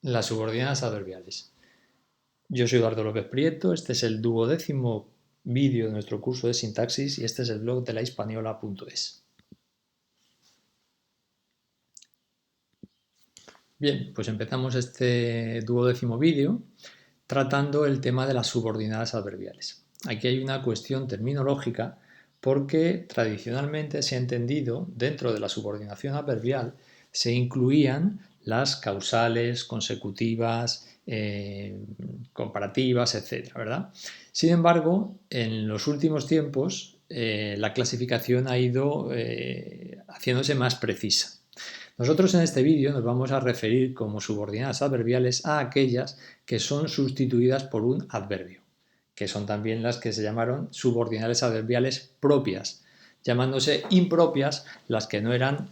Las subordinadas adverbiales. Yo soy Eduardo López Prieto, este es el 12º vídeo de nuestro curso de sintaxis y este es el blog de lahispaniola.es. Bien, pues empezamos este 12º vídeo tratando el tema de las subordinadas adverbiales. Aquí hay una cuestión terminológica porque tradicionalmente se ha entendido dentro de la subordinación adverbial se incluían las causales, consecutivas, comparativas, etc., ¿verdad? Sin embargo, en los últimos tiempos la clasificación ha ido haciéndose más precisa. Nosotros en este vídeo nos vamos a referir como subordinadas adverbiales a aquellas que son sustituidas por un adverbio, que son también las que se llamaron subordinadas adverbiales propias, llamándose impropias las que no eran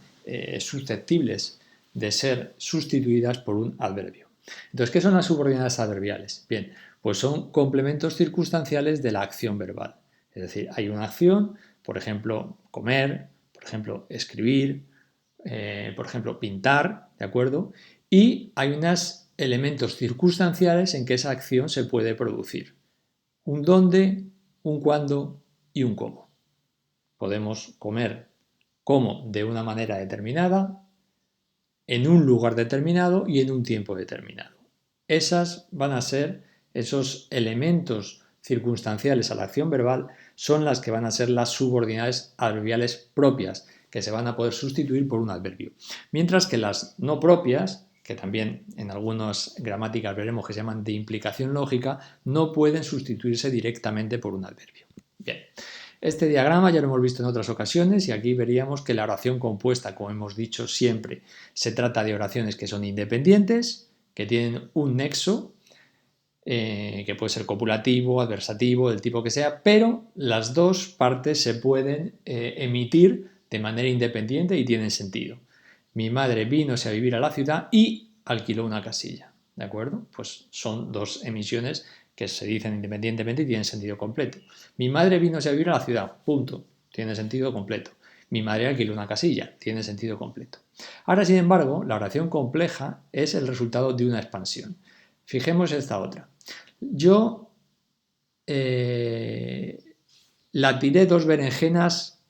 susceptibles de ser sustituidas por un adverbio. Entonces, ¿qué son las subordinadas adverbiales? Bien, pues son complementos circunstanciales de la acción verbal. Es decir, hay una acción, por ejemplo, comer, por ejemplo, escribir, por ejemplo, pintar, ¿de acuerdo? Y hay unos elementos circunstanciales en que esa acción se puede producir. Un dónde, un cuándo y un cómo. Podemos comer como de una manera determinada, en un lugar determinado y en un tiempo determinado. Esas van a ser, esos elementos circunstanciales a la acción verbal son las que van a ser las subordinadas adverbiales propias, que se van a poder sustituir por un adverbio. Mientras que las no propias, que también en algunas gramáticas veremos que se llaman de implicación lógica, no pueden sustituirse directamente por un adverbio. Bien. Este diagrama ya lo hemos visto en otras ocasiones y aquí veríamos que la oración compuesta, como hemos dicho siempre, se trata de oraciones que son independientes, que tienen un nexo, que puede ser copulativo, adversativo, del tipo que sea, pero las dos partes se pueden emitir de manera independiente y tienen sentido. Mi madre vínose a vivir a la ciudad y alquiló una casilla. ¿De acuerdo? Pues son dos emisiones que se dicen independientemente y tienen sentido completo. Mi madre vínose a vivir a la ciudad, punto, tiene sentido completo. Mi madre alquiló una casilla, tiene sentido completo. Ahora, sin embargo, la oración compleja es el resultado de una expansión. Fijemos esta otra. Yo la tiré 2 berenjenas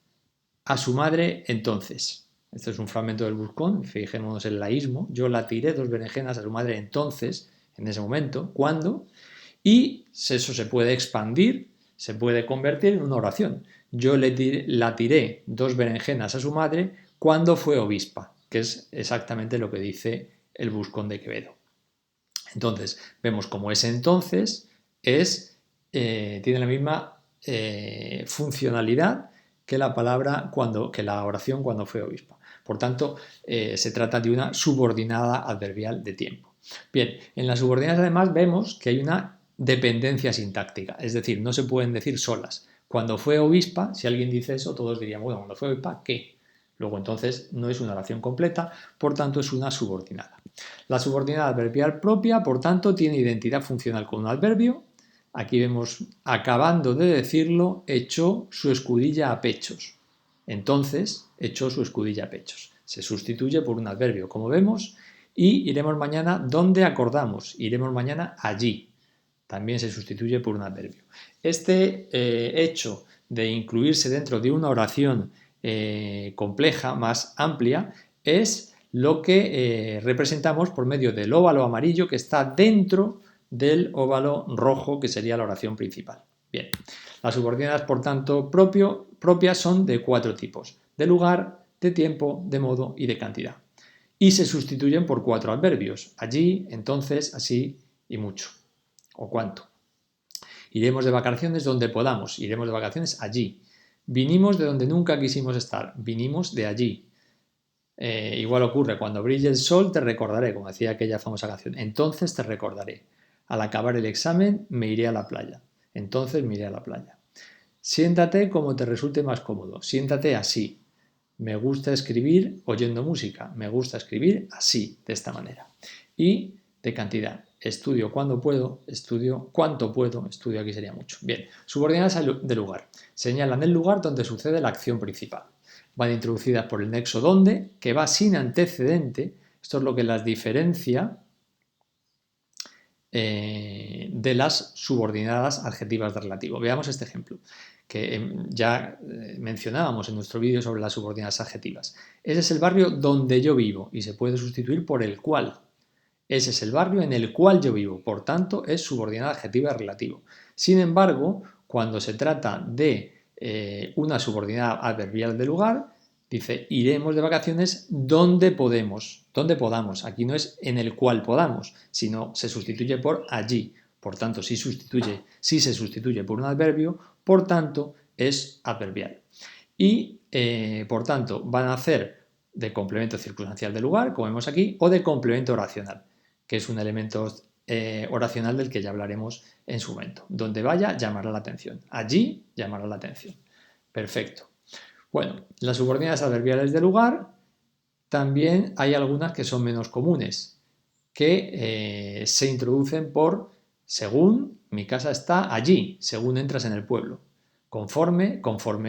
a su madre entonces. Este es un fragmento del Buscón, fijémonos en el laísmo. Yo la tiré 2 berenjenas a su madre entonces, en ese momento, ¿cuándo? Y eso se puede expandir, se puede convertir en una oración. Yo la tiré 2 berenjenas a su madre cuando fue obispa, que es exactamente lo que dice el Buscón de Quevedo. Entonces, vemos como ese entonces tiene la misma funcionalidad que la palabra que la oración cuando fue obispa. Por tanto, se trata de una subordinada adverbial de tiempo. Bien, en las subordinadas además vemos que hay una dependencia sintáctica, es decir, no se pueden decir solas. Cuando fue obispa, si alguien dice eso, todos diríamos, bueno, cuando fue obispa, ¿qué? Luego entonces no es una oración completa, por tanto es una subordinada. La subordinada adverbial propia, por tanto, tiene identidad funcional con un adverbio. Aquí vemos, acabando de decirlo, echó su escudilla a pechos. Entonces, echó su escudilla a pechos. Se sustituye por un adverbio, como vemos, y iremos mañana donde acordamos. Iremos mañana allí. También se sustituye por un adverbio. Este hecho de incluirse dentro de una oración compleja, más amplia, es lo que representamos por medio del óvalo amarillo que está dentro del óvalo rojo, que sería la oración principal. Bien, las subordinadas, por tanto, propias son de 4 tipos: de lugar, de tiempo, de modo y de cantidad. Y se sustituyen por 4 adverbios: allí, entonces, así y mucho, o cuánto. Iremos de vacaciones donde podamos, iremos de vacaciones allí. Vinimos de donde nunca quisimos estar, vinimos de allí. Igual ocurre, cuando brille el sol te recordaré, como decía aquella famosa canción, entonces te recordaré. Al acabar el examen me iré a la playa, entonces me iré a la playa. Siéntate como te resulte más cómodo, siéntate así. Me gusta escribir oyendo música, me gusta escribir así, de esta manera. Y de cantidad, estudio cuando puedo, estudio cuánto puedo, estudio aquí sería mucho. Bien, subordinadas de lugar. Señalan el lugar donde sucede la acción principal. Van introducidas por el nexo donde, que va sin antecedente. Esto es lo que las diferencia de las subordinadas adjetivas de relativo. Veamos este ejemplo que ya mencionábamos en nuestro vídeo sobre las subordinadas adjetivas. Ese es el barrio donde yo vivo y se puede sustituir por el cual. Ese es el barrio en el cual yo vivo, por tanto es subordinada adjetiva de relativo. Sin embargo, cuando se trata de una subordinada adverbial de lugar, dice iremos de vacaciones donde podemos, donde podamos. Aquí no es en el cual podamos, sino se sustituye por allí. Por tanto, si se sustituye por un adverbio, por tanto es adverbial. Y por tanto van a hacer de complemento circunstancial de lugar, como vemos aquí, o de complemento oracional, que es un elemento oracional del que ya hablaremos en su momento. Donde vaya, llamará la atención. Allí, llamará la atención. Perfecto. Bueno, las subordinadas adverbiales de lugar, también hay algunas que son menos comunes, que se introducen por según, mi casa está allí, según entras en el pueblo. Conforme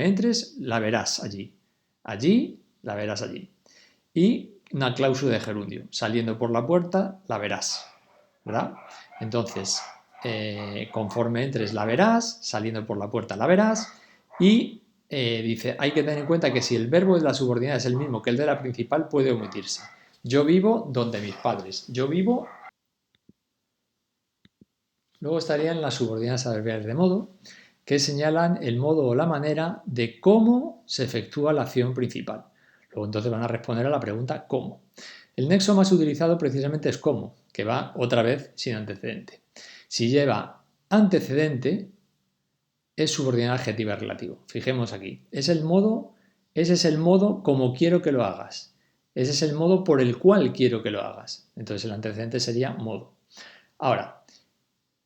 entres, la verás allí. Allí, la verás allí. Y una cláusula de gerundio. Saliendo por la puerta, la verás. ¿Verdad? Entonces, conforme entres, la verás. Saliendo por la puerta, la verás. Y dice, hay que tener en cuenta que si el verbo de la subordinada es el mismo que el de la principal, puede omitirse. Yo vivo donde mis padres. Yo vivo. Luego estarían las subordinadas adverbiales de modo, que señalan el modo o la manera de cómo se efectúa la acción principal. Luego entonces van a responder a la pregunta ¿cómo? El nexo más utilizado precisamente es cómo, que va otra vez sin antecedente. Si lleva antecedente, es subordinada adjetiva relativo. Fijemos aquí. Ese es el modo como quiero que lo hagas. Ese es el modo por el cual quiero que lo hagas. Entonces el antecedente sería modo. Ahora,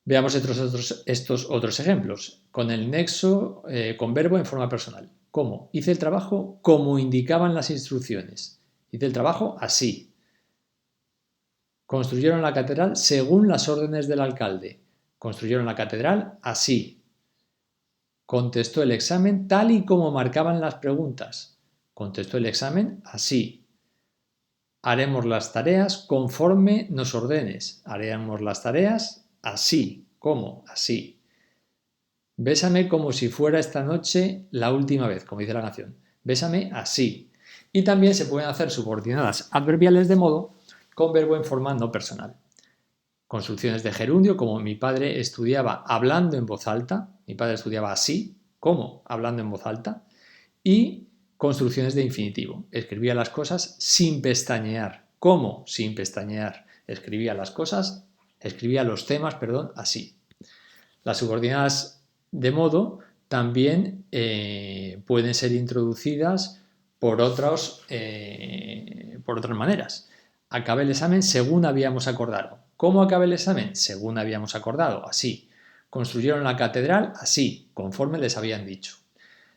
veamos estos otros ejemplos. Con el nexo con verbo en forma personal. ¿Cómo? Hice el trabajo como indicaban las instrucciones. Hice el trabajo así. Construyeron la catedral según las órdenes del alcalde. Construyeron la catedral así. Contestó el examen tal y como marcaban las preguntas. Contestó el examen así. Haremos las tareas conforme nos ordenes. Haremos las tareas así. ¿Cómo? Así. Bésame como si fuera esta noche la última vez, como dice la canción. Bésame así. Y también se pueden hacer subordinadas adverbiales de modo con verbo en forma no personal. Construcciones de gerundio, como mi padre estudiaba hablando en voz alta. Mi padre estudiaba así. ¿Cómo? Hablando en voz alta. Y construcciones de infinitivo. Escribía las cosas sin pestañear. ¿Cómo? Sin pestañear. Escribía los temas, así. Las subordinadas de modo también pueden ser introducidas por otras maneras. Acabé el examen según habíamos acordado. ¿Cómo acabé el examen? Según habíamos acordado, así. Construyeron la catedral así, conforme les habían dicho.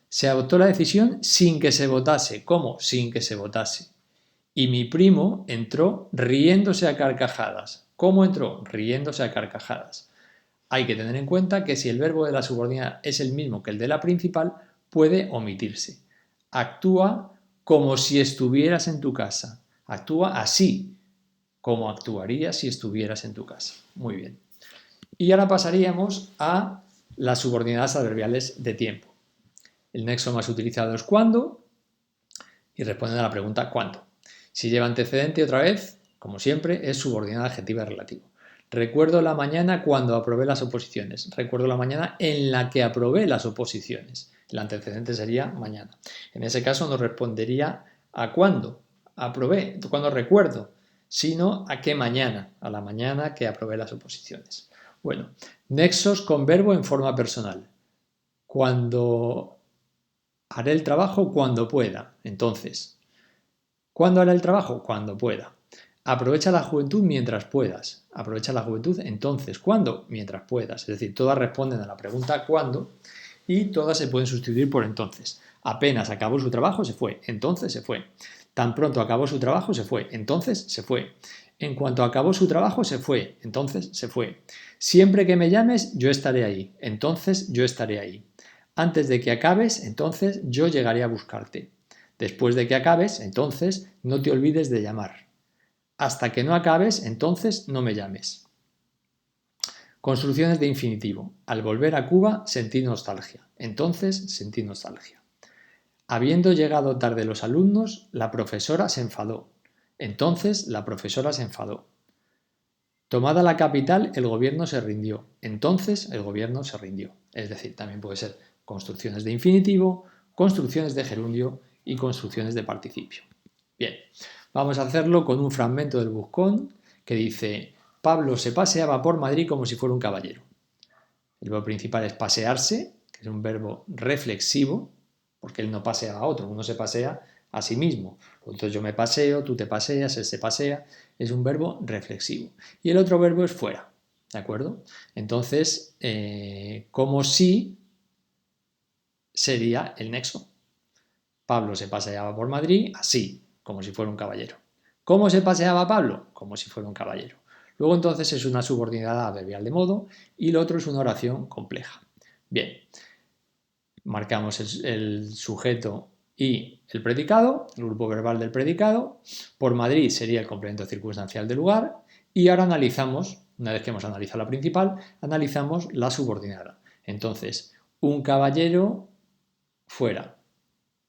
Se adoptó la decisión sin que se votase. ¿Cómo? Sin que se votase. Y mi primo entró riéndose a carcajadas. ¿Cómo entró? Riéndose a carcajadas. Hay que tener en cuenta que si el verbo de la subordinada es el mismo que el de la principal, puede omitirse. Actúa como si estuvieras en tu casa. Actúa así, como actuarías si estuvieras en tu casa. Muy bien. Y ahora pasaríamos a las subordinadas adverbiales de tiempo. El nexo más utilizado es cuándo y responden a la pregunta ¿cuándo? Si lleva antecedente otra vez, como siempre, es subordinada adjetiva relativo. Recuerdo la mañana cuando aprobé las oposiciones. Recuerdo la mañana en la que aprobé las oposiciones. El antecedente sería mañana. En ese caso no respondería a cuándo aprobé, cuándo recuerdo, sino a qué mañana, a la mañana que aprobé las oposiciones. Bueno, nexos con verbo en forma personal. Cuando haré el trabajo cuando pueda. Entonces, ¿cuándo haré el trabajo? Cuando pueda. Aprovecha la juventud mientras puedas. Aprovecha la juventud entonces. ¿Cuándo? Mientras puedas. Es decir, todas responden a la pregunta ¿cuándo? Y todas se pueden sustituir por entonces. Apenas acabó su trabajo, se fue. Entonces se fue. Tan pronto acabó su trabajo, se fue. Entonces se fue. En cuanto acabó su trabajo, se fue. Entonces se fue. Siempre que me llames, yo estaré ahí. Entonces yo estaré ahí. Antes de que acabes, entonces yo llegaré a buscarte. Después de que acabes, entonces no te olvides de llamar. Hasta que no acabes, entonces no me llames. Construcciones de infinitivo. Al volver a Cuba sentí nostalgia. Entonces sentí nostalgia. Habiendo llegado tarde los alumnos, la profesora se enfadó. Entonces la profesora se enfadó. Tomada la capital, el gobierno se rindió. Entonces el gobierno se rindió. Es decir, también puede ser construcciones de infinitivo, construcciones de gerundio y construcciones de participio. Bien, vamos a hacerlo con un fragmento del Buscón que dice: Pablo se paseaba por Madrid como si fuera un caballero. El verbo principal es pasearse, que es un verbo reflexivo, porque él no pasea a otro, uno se pasea a sí mismo. Entonces yo me paseo, tú te paseas, él se pasea, es un verbo reflexivo. Y el otro verbo es fuera, ¿de acuerdo? Entonces, como si sería el nexo. Pablo se paseaba por Madrid así, como si fuera un caballero. ¿Cómo se paseaba Pablo? Como si fuera un caballero. Luego entonces es una subordinada adverbial de modo y lo otro es una oración compleja. Bien, marcamos el sujeto y el predicado, el grupo verbal del predicado. Por Madrid sería el complemento circunstancial del lugar y ahora analizamos, una vez que hemos analizado la principal, analizamos la subordinada. Entonces, un caballero fuera.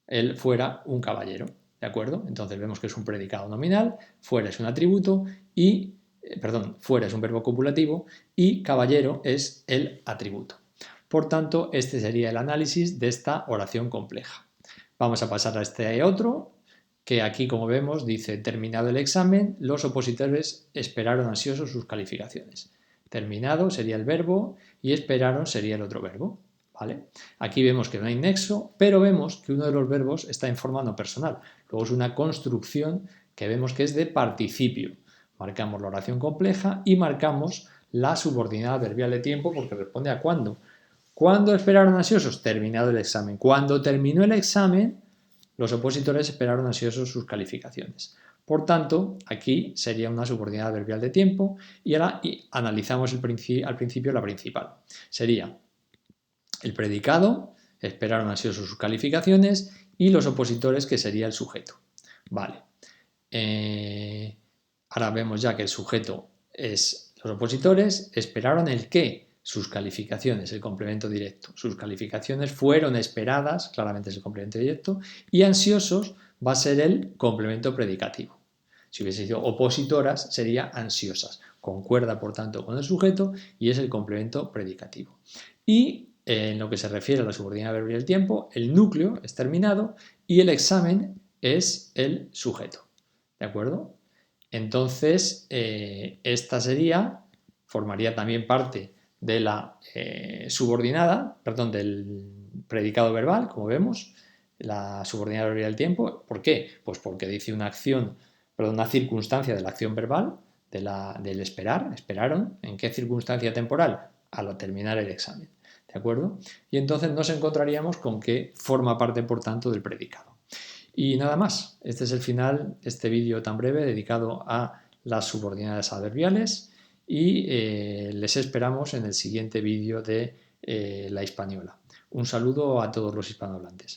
Él fuera un caballero, ¿de acuerdo? Entonces vemos que es un predicado nominal, fuera es un atributo y, fuera es un verbo copulativo y caballero es el atributo. Por tanto, este sería el análisis de esta oración compleja. Vamos a pasar a este otro, que aquí, como vemos, dice: terminado el examen, los opositores esperaron ansiosos sus calificaciones. Terminado sería el verbo y esperaron sería el otro verbo. ¿Vale? Aquí vemos que no hay nexo, pero vemos que uno de los verbos está en forma no personal. Luego es una construcción que vemos que es de participio. Marcamos la oración compleja y marcamos la subordinada adverbial de tiempo porque responde a cuándo. ¿Cuándo esperaron ansiosos? Terminado el examen. Cuando terminó el examen, los opositores esperaron ansiosos sus calificaciones. Por tanto, aquí sería una subordinada adverbial de tiempo y ahora analizamos al principio la principal. Sería el predicado, esperaron ansiosos sus calificaciones y los opositores, que sería el sujeto. Vale. Ahora vemos ya que el sujeto es los opositores, esperaron el qué, sus calificaciones, el complemento directo. Sus calificaciones fueron esperadas, claramente es el complemento directo, y ansiosos va a ser el complemento predicativo. Si hubiese sido opositoras, sería ansiosas. Concuerda, por tanto, con el sujeto y es el complemento predicativo. Y en lo que se refiere a la subordinada adverbial del tiempo, el núcleo es terminado y el examen es el sujeto. ¿De acuerdo? Entonces, esta formaría también parte de la subordinada, del predicado verbal, como vemos, la subordinada adverbial del tiempo. ¿Por qué? Pues porque dice una circunstancia de la acción verbal, del esperar, esperaron. ¿En qué circunstancia temporal? Al terminar el examen. ¿De acuerdo? Y entonces nos encontraríamos con que forma parte, por tanto, del predicado. Y nada más. Este es el final de este vídeo tan breve dedicado a las subordinadas adverbiales y les esperamos en el siguiente vídeo de la Hispaniola. Un saludo a todos los hispanohablantes.